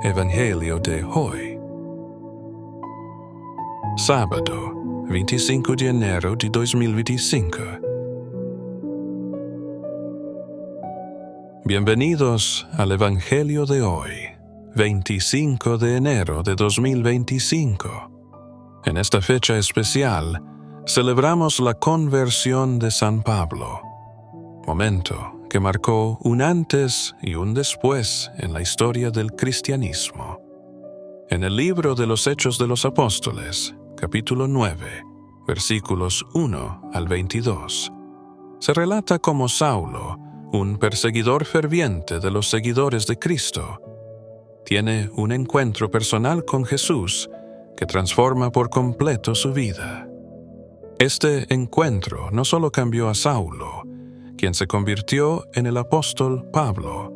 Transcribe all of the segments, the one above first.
Evangelio de hoy. Sábado, 25 de enero de 2025. Bienvenidos al Evangelio de hoy, 25 de enero de 2025. En esta fecha especial, celebramos la conversión de San Pablo, momento que marcó un antes y un después en la historia del cristianismo. En el libro de los Hechos de los Apóstoles, capítulo 9, versículos 1 al 22, se relata cómo Saulo, un perseguidor ferviente de los seguidores de Cristo, tiene un encuentro personal con Jesús que transforma por completo su vida. Este encuentro no solo cambió a Saulo, quien se convirtió en el apóstol Pablo,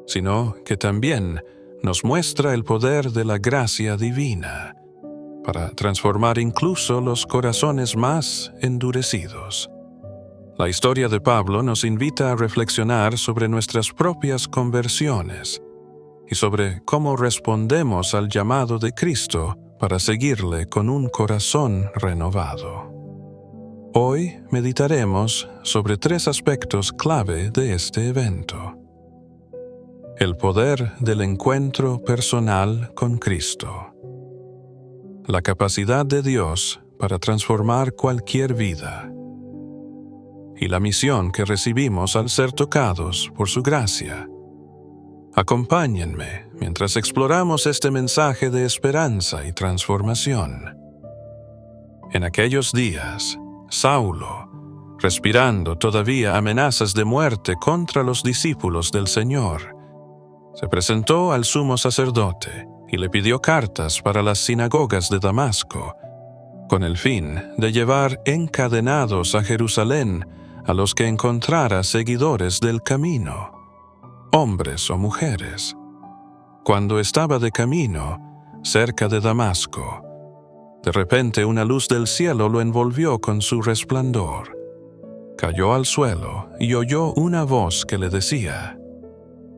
sino que también nos muestra el poder de la gracia divina para transformar incluso los corazones más endurecidos. La historia de Pablo nos invita a reflexionar sobre nuestras propias conversiones y sobre cómo respondemos al llamado de Cristo para seguirle con un corazón renovado. Hoy meditaremos sobre 3 aspectos clave de este evento. El poder del encuentro personal con Cristo. La capacidad de Dios para transformar cualquier vida. Y la misión que recibimos al ser tocados por su gracia. Acompáñenme mientras exploramos este mensaje de esperanza y transformación. En aquellos días, Saulo, respirando todavía amenazas de muerte contra los discípulos del Señor, se presentó al sumo sacerdote y le pidió cartas para las sinagogas de Damasco, con el fin de llevar encadenados a Jerusalén a los que encontrara seguidores del camino, hombres o mujeres. Cuando estaba de camino, cerca de Damasco, de repente una luz del cielo lo envolvió con su resplandor. Cayó al suelo y oyó una voz que le decía: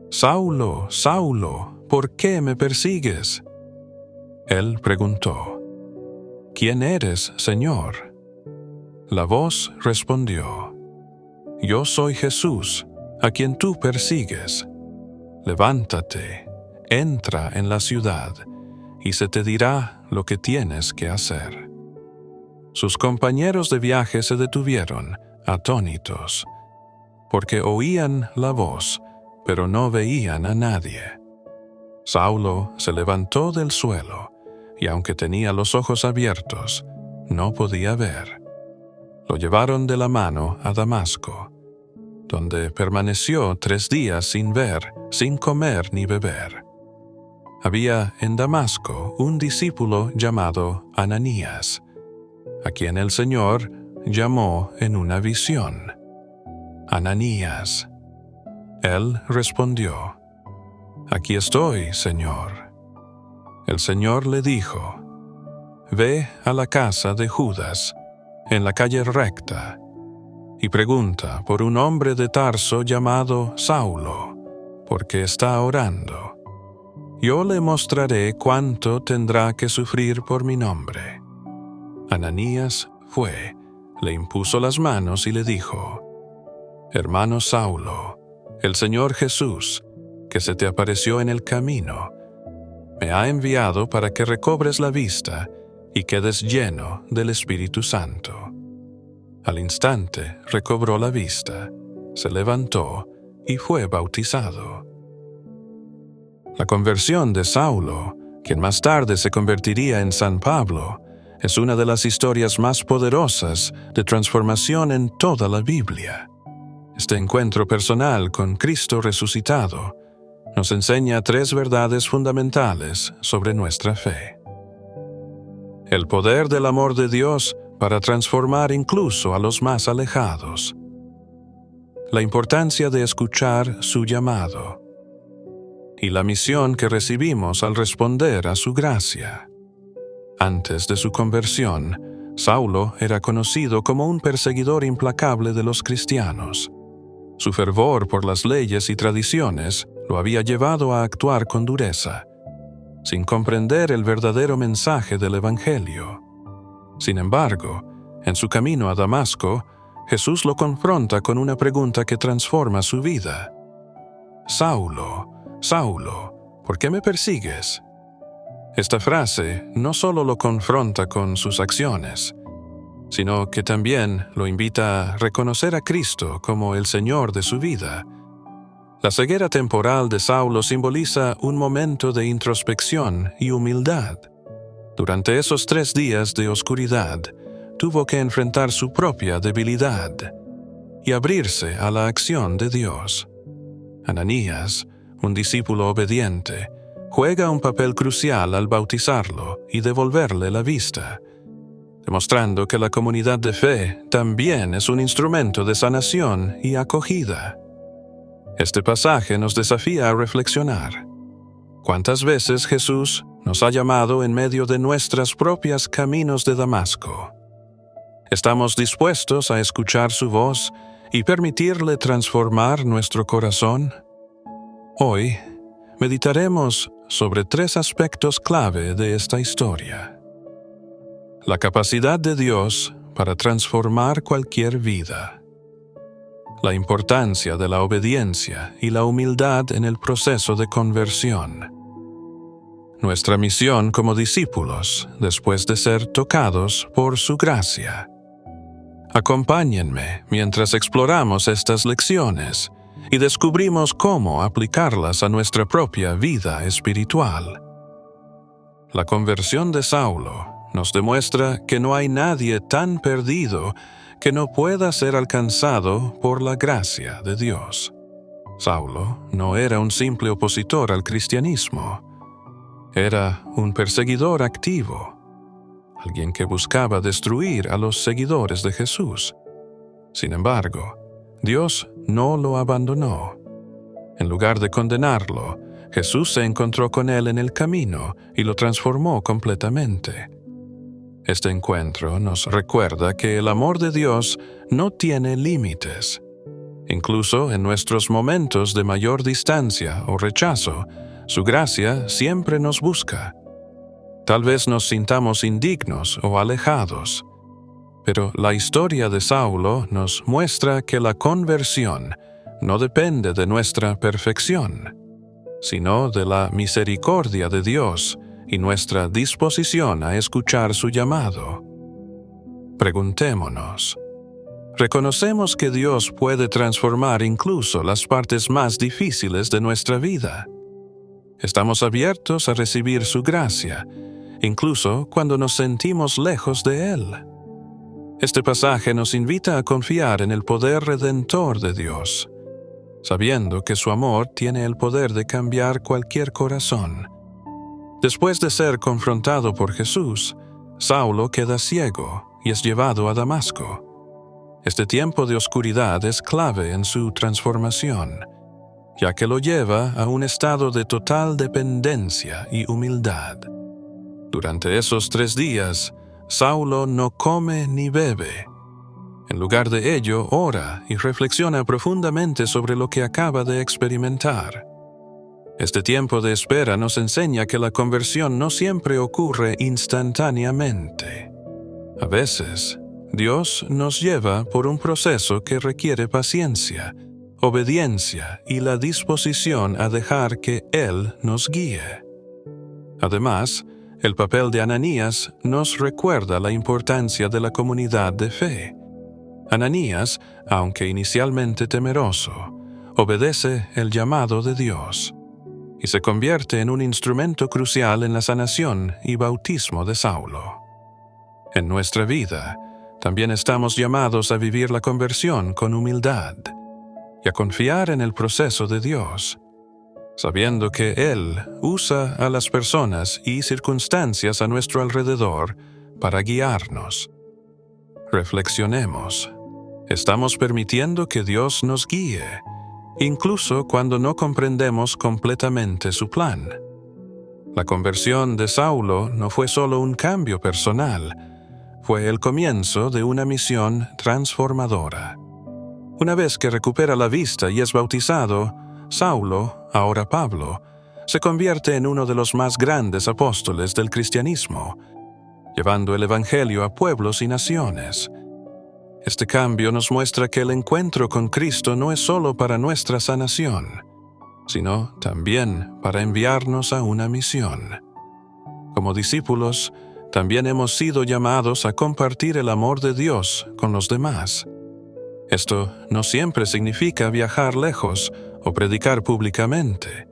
«Saulo, Saulo, ¿por qué me persigues?» Él preguntó: «¿Quién eres, Señor?» La voz respondió: «Yo soy Jesús, a quien tú persigues. Levántate, entra en la ciudad, y se te dirá lo que tienes que hacer». Sus compañeros de viaje se detuvieron, atónitos, porque oían la voz, pero no veían a nadie. Saulo se levantó del suelo, y aunque tenía los ojos abiertos, no podía ver. Lo llevaron de la mano a Damasco, donde permaneció 3 días sin ver, sin comer ni beber. Había en Damasco un discípulo llamado Ananías, a quien el Señor llamó en una visión: «Ananías». Él respondió: «Aquí estoy, Señor». El Señor le dijo: «Ve a la casa de Judas, en la calle recta, y pregunta por un hombre de Tarso llamado Saulo, porque está orando. Yo le mostraré cuánto tendrá que sufrir por mi nombre». Ananías fue, le impuso las manos y le dijo: «Hermano Saulo, el Señor Jesús, que se te apareció en el camino, me ha enviado para que recobres la vista y quedes lleno del Espíritu Santo». Al instante recobró la vista, se levantó y fue bautizado. La conversión de Saulo, quien más tarde se convertiría en San Pablo, es una de las historias más poderosas de transformación en toda la Biblia. Este encuentro personal con Cristo resucitado nos enseña 3 verdades fundamentales sobre nuestra fe. El poder del amor de Dios para transformar incluso a los más alejados. La importancia de escuchar su llamado. Y la misión que recibimos al responder a su gracia. Antes de su conversión, Saulo era conocido como un perseguidor implacable de los cristianos. Su fervor por las leyes y tradiciones lo había llevado a actuar con dureza, sin comprender el verdadero mensaje del Evangelio. Sin embargo, en su camino a Damasco, Jesús lo confronta con una pregunta que transforma su vida. «Saulo, Saulo, ¿por qué me persigues?». Esta frase no solo lo confronta con sus acciones, sino que también lo invita a reconocer a Cristo como el Señor de su vida. La ceguera temporal de Saulo simboliza un momento de introspección y humildad. Durante esos 3 días de oscuridad, tuvo que enfrentar su propia debilidad y abrirse a la acción de Dios. Ananías, un discípulo obediente, juega un papel crucial al bautizarlo y devolverle la vista, demostrando que la comunidad de fe también es un instrumento de sanación y acogida. Este pasaje nos desafía a reflexionar. ¿Cuántas veces Jesús nos ha llamado en medio de nuestras propias caminos de Damasco? ¿Estamos dispuestos a escuchar su voz y permitirle transformar nuestro corazón? Hoy meditaremos sobre 3 aspectos clave de esta historia. La capacidad de Dios para transformar cualquier vida. La importancia de la obediencia y la humildad en el proceso de conversión. Nuestra misión como discípulos después de ser tocados por su gracia. Acompáñenme mientras exploramos estas lecciones y descubrimos cómo aplicarlas a nuestra propia vida espiritual. La conversión de Saulo nos demuestra que no hay nadie tan perdido que no pueda ser alcanzado por la gracia de Dios. Saulo no era un simple opositor al cristianismo. Era un perseguidor activo, alguien que buscaba destruir a los seguidores de Jesús. Sin embargo, Dios no lo abandonó. En lugar de condenarlo, Jesús se encontró con él en el camino y lo transformó completamente. Este encuentro nos recuerda que el amor de Dios no tiene límites. Incluso en nuestros momentos de mayor distancia o rechazo, su gracia siempre nos busca. Tal vez nos sintamos indignos o alejados, pero la historia de Saulo nos muestra que la conversión no depende de nuestra perfección, sino de la misericordia de Dios y nuestra disposición a escuchar su llamado. Preguntémonos, ¿reconocemos que Dios puede transformar incluso las partes más difíciles de nuestra vida? ¿Estamos abiertos a recibir su gracia, incluso cuando nos sentimos lejos de Él? Este pasaje nos invita a confiar en el poder redentor de Dios, sabiendo que su amor tiene el poder de cambiar cualquier corazón. Después de ser confrontado por Jesús, Saulo queda ciego y es llevado a Damasco. Este tiempo de oscuridad es clave en su transformación, ya que lo lleva a un estado de total dependencia y humildad. Durante esos 3 días, Saulo no come ni bebe. En lugar de ello, ora y reflexiona profundamente sobre lo que acaba de experimentar. Este tiempo de espera nos enseña que la conversión no siempre ocurre instantáneamente. A veces, Dios nos lleva por un proceso que requiere paciencia, obediencia y la disposición a dejar que Él nos guíe. Además, el papel de Ananías nos recuerda la importancia de la comunidad de fe. Ananías, aunque inicialmente temeroso, obedece el llamado de Dios y se convierte en un instrumento crucial en la sanación y bautismo de Saulo. En nuestra vida, también estamos llamados a vivir la conversión con humildad y a confiar en el proceso de Dios, sabiendo que Él usa a las personas y circunstancias a nuestro alrededor para guiarnos. Reflexionemos. ¿Estamos permitiendo que Dios nos guíe, incluso cuando no comprendemos completamente su plan? La conversión de Saulo no fue solo un cambio personal, fue el comienzo de una misión transformadora. Una vez que recupera la vista y es bautizado, Saulo, ahora Pablo, se convierte en uno de los más grandes apóstoles del cristianismo, llevando el Evangelio a pueblos y naciones. Este cambio nos muestra que el encuentro con Cristo no es solo para nuestra sanación, sino también para enviarnos a una misión. Como discípulos, también hemos sido llamados a compartir el amor de Dios con los demás. Esto no siempre significa viajar lejos o predicar públicamente,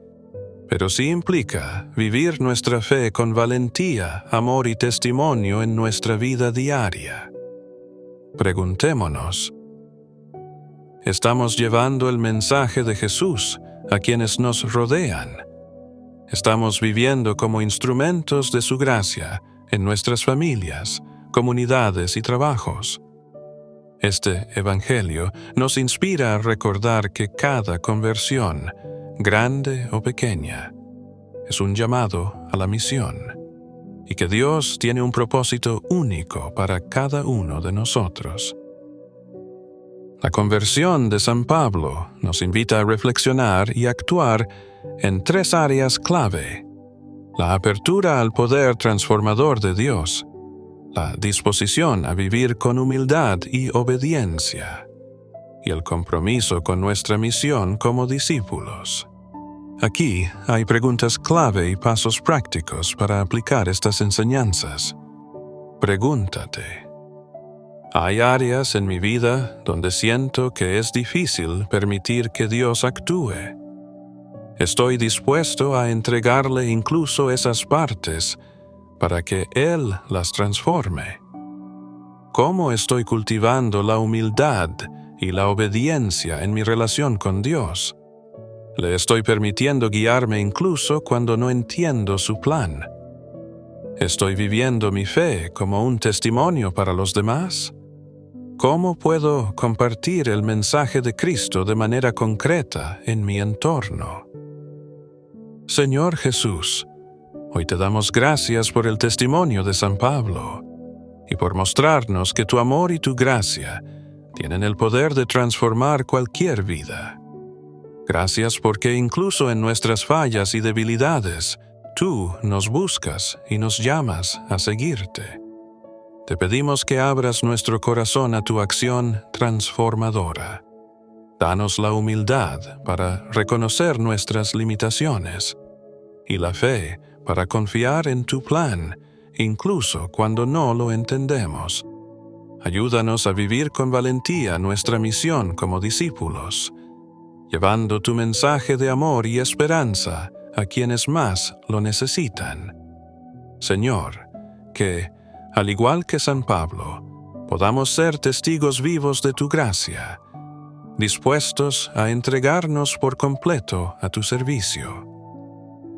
pero sí implica vivir nuestra fe con valentía, amor y testimonio en nuestra vida diaria. Preguntémonos: ¿estamos llevando el mensaje de Jesús a quienes nos rodean? ¿Estamos viviendo como instrumentos de su gracia en nuestras familias, comunidades y trabajos? Este Evangelio nos inspira a recordar que cada conversión, grande o pequeña, es un llamado a la misión, y que Dios tiene un propósito único para cada uno de nosotros. La conversión de San Pablo nos invita a reflexionar y actuar en 3 áreas clave: la apertura al poder transformador de Dios, la disposición a vivir con humildad y obediencia, y el compromiso con nuestra misión como discípulos. Aquí hay preguntas clave y pasos prácticos para aplicar estas enseñanzas. Pregúntate: ¿hay áreas en mi vida donde siento que es difícil permitir que Dios actúe? ¿Estoy dispuesto a entregarle incluso esas partes para que Él las transforme? ¿Cómo estoy cultivando la humildad y la obediencia en mi relación con Dios? ¿Le estoy permitiendo guiarme incluso cuando no entiendo su plan? ¿Estoy viviendo mi fe como un testimonio para los demás? ¿Cómo puedo compartir el mensaje de Cristo de manera concreta en mi entorno? Señor Jesús, hoy te damos gracias por el testimonio de San Pablo y por mostrarnos que tu amor y tu gracia tienen el poder de transformar cualquier vida. Gracias porque incluso en nuestras fallas y debilidades, tú nos buscas y nos llamas a seguirte. Te pedimos que abras nuestro corazón a tu acción transformadora. Danos la humildad para reconocer nuestras limitaciones y la fe para confiar en tu plan, incluso cuando no lo entendemos. Ayúdanos a vivir con valentía nuestra misión como discípulos, llevando tu mensaje de amor y esperanza a quienes más lo necesitan. Señor, que, al igual que San Pablo, podamos ser testigos vivos de tu gracia, dispuestos a entregarnos por completo a tu servicio.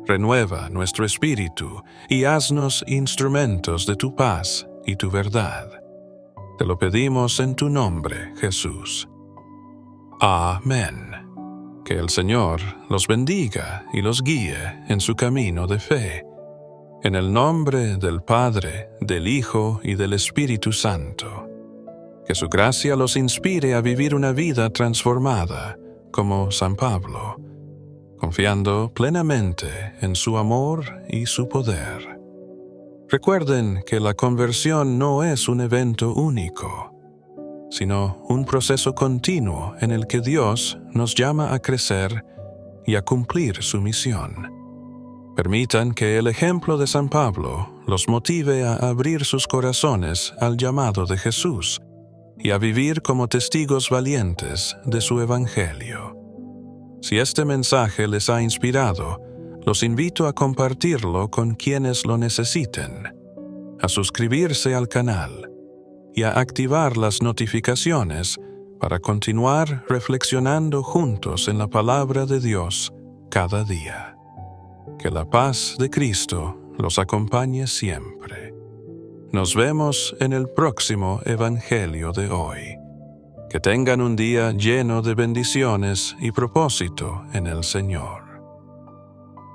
Renueva nuestro espíritu y haznos instrumentos de tu paz y tu verdad. Te lo pedimos en tu nombre, Jesús. Amén. Que el Señor los bendiga y los guíe en su camino de fe. En el nombre del Padre, del Hijo y del Espíritu Santo. Que su gracia los inspire a vivir una vida transformada, como San Pablo, confiando plenamente en su amor y su poder. Recuerden que la conversión no es un evento único, sino un proceso continuo en el que Dios nos llama a crecer y a cumplir su misión. Permitan que el ejemplo de San Pablo los motive a abrir sus corazones al llamado de Jesús y a vivir como testigos valientes de su Evangelio. Si este mensaje les ha inspirado, los invito a compartirlo con quienes lo necesiten, a suscribirse al canal y a activar las notificaciones para continuar reflexionando juntos en la palabra de Dios cada día. Que la paz de Cristo los acompañe siempre. Nos vemos en el próximo Evangelio de hoy. Que tengan un día lleno de bendiciones y propósito en el Señor.